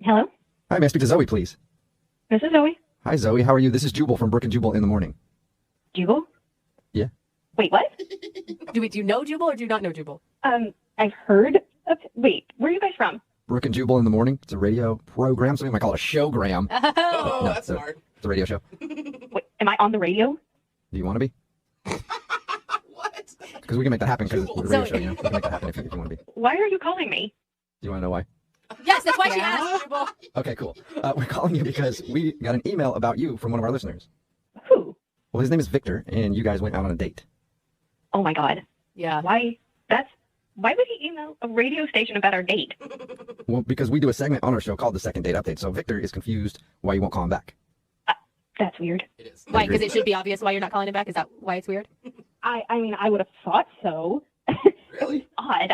Hello? Hi, may I speak to Zoe, please? This is Zoe. Hi, Zoe. How are you? This is Jubal from Brook and Jubal in the Morning. Jubal? Yeah. Wait, what? Do you know Jubal or do you not know Jubal? I've heard of... Wait, where are you guys from? Brook and Jubal in the Morning. It's a radio program. Some people might call it a showgram. Oh, No, That's smart. It's a radio show. Wait, am I on the radio? Do you want to be? What? Because we can make that happen because it's a radio Zoe. show, you know? We can make that happen if you want to be. Do Why are you calling me? you want to know why? yes, that's why she Yeah. asked Jubal. Okay, cool. We're calling you because we got an email about you from one of our listeners. Who? Well, his name is Victor, and you guys went out on a date. Oh my god. Yeah. Why? Why would he email a radio station about our date? Well, because we do a segment on our show called the Second Date Update, so Victor is confused why you won't call him back. That's weird. It is. Why? Because it should be obvious why you're not calling him back? Is that why it's weird? I mean, I would have thought so. Really? Odd.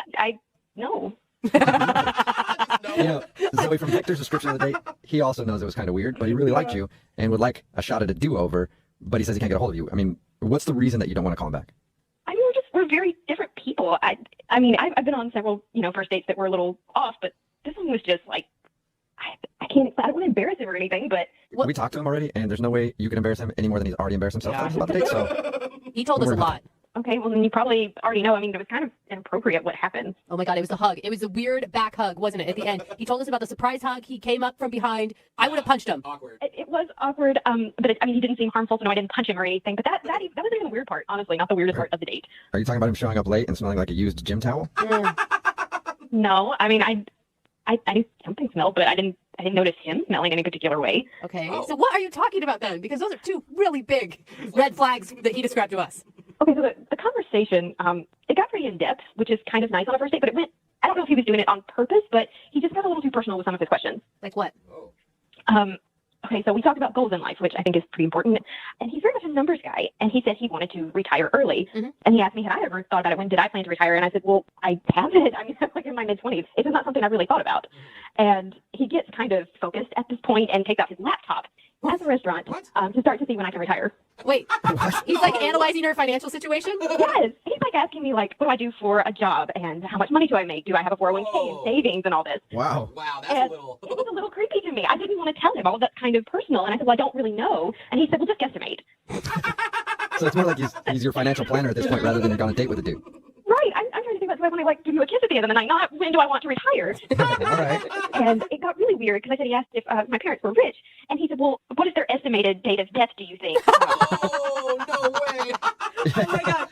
No. No. You know, Zoe, from Victor's description of the date, he also knows it was kind of weird, but he really liked you and would like a shot at a do-over, but he says he can't get a hold of you. I mean, what's the reason that you don't want to call him back? I mean, we're very different people. I mean, I've been on several, first dates that were a little off, but this one was just like, I don't want to embarrass him or anything, but What- We talked to him already, and there's no way you can embarrass him any more than he's already embarrassed himself Yeah. about the date, so He told us a lot. okay, well, then you probably already know. I mean, it was kind of inappropriate what happened. Oh my God, it was the hug. It was a weird back hug, wasn't it? At the end, he told us about the surprise hug. He came up from behind. I would have punched him. Awkward. It was awkward, but he didn't seem harmful, so no, I didn't punch him or anything. But that wasn't even the weird part, honestly, not the weirdest part of the date. are you talking about him showing up late and smelling like a used gym towel? No, I mean, I knew something smelled, but I didn't notice him smelling any particular way. Okay, Oh. so what are you talking about then? Because those are two really big red flags that he described to us. Okay, so the conversation, it got pretty in depth, which is kind of nice on a first date, but it went. I don't know if he was doing it on purpose, but he just got a little too personal with some of his questions. Like what? Oh. Okay, so we talked about goals in life, which I think is pretty important. And he's very much a numbers guy. And he said he wanted to retire early. Mhm. And he asked me, had I ever thought about it? When did I plan to retire? And I said, well, I haven't. I mean, I'm like in my mid-20s. It's just not something I've really thought about. And he gets kind of focused at this point and takes out his laptop at the restaurant What? to start to see when I can retire. Wait, he's like analyzing her financial situation? Yes. He's like asking me, like, what do I do for a job? And how much money do I make? Do I have a 401k and Whoa. savings and all this? Wow. Wow, that's And a little. it was a little creepy to me. I didn't want to tell him all of that kind of personal. And I said, well, I don't really know. And he said, well, just guesstimate. So it's more like he's your financial planner at this point rather than you're on a date with a dude. Right. I'm trying to think about, do I want to, like, give you a kiss at the end of the night? Not when do I want to retire? All right. And it got really weird because I said, he asked if my parents were rich. And he said, well, what is their estimated date of death, do you think? Oh, no way. Oh my God.